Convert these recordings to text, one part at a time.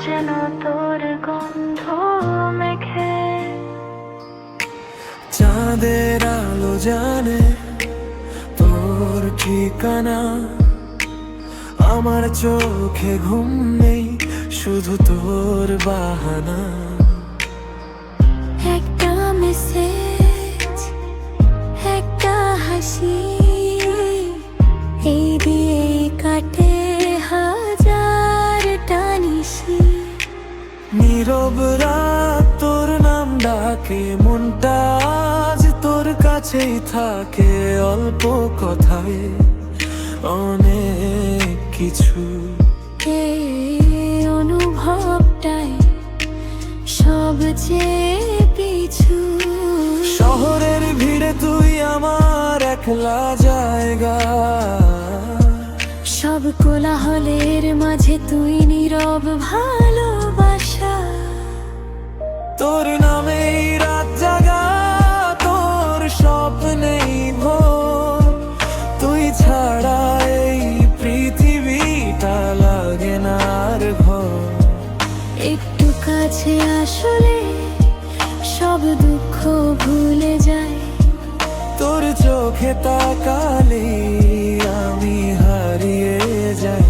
যেন তোর গন্ধ মেখে। চাঁদের আলো জানে তোর ঠিকানা, আমার চোখে ঘুম নেই, শুধু তোর বাহানা। একটা মেসেজ, একটা হাসি, এই দিয়ে কাটে হাজারটা নিশি। নীরব রাত তোর নাম ডাকে, মনটা আজ তোর কাছেই থাকে। অল্প কথায় অনেক কিছু, এই অনুভবটাই সবচেয়ে পিছু। শহরের ভিড়ে তুই আমার একলা জায়গা, সব কোলাহলের মাঝে তুই নীরব ভালোবাসা। তোর নামেই রাত জাগা, তোর স্বপ্নেই ভোর। তুই ছাড়া এই পৃথিবীটা লাগে না আর ঘর। একটু কাছে আসলে সব দুঃখ ভুলে যায়। তোর চোখে তাকালে আমি হারিয়ে যাই।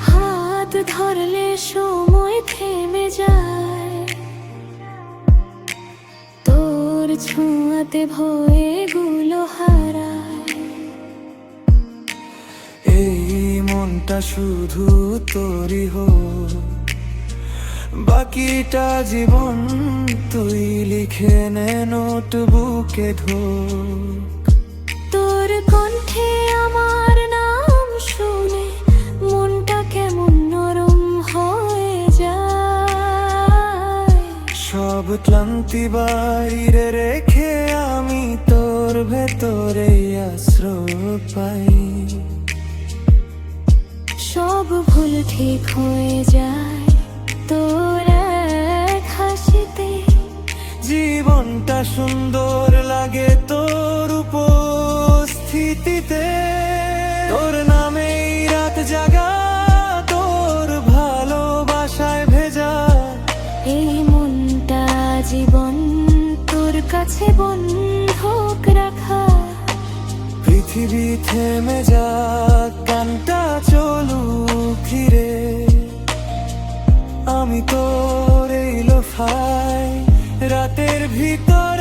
হাত ধরলে সময় থেমে যায়, তোর ছোঁয়াতে ভয়েগুলো হারায়। এই মনটা শুধু তোরই হোক, বাকিটা জীবন তুই লিখে নে নোটবুকে ঢোক। তোর কণ্ঠে আমার নাম শুনে মনটা কেমন নরম হয়ে যায়। সব ক্লান্তি বাইরে রেখে আমি তোর ভেতরে আশ্রয় পাই। সব ভুল ঠিক হয়ে যায় তোর এক হাসিতে। জীবনটা সুন্দর লাগে তোর উপস্থিতিতে। তোর নামেই রাত জাগা, তোর ভালোবাসায় ভেজা। এই মনটা জীবন তোর কাছে বন্ধক রাখা। পৃথিবী থেমে যাক, গানটা চলুক ফিরে। আমি তোর এই লোফায় রাতের ভিতর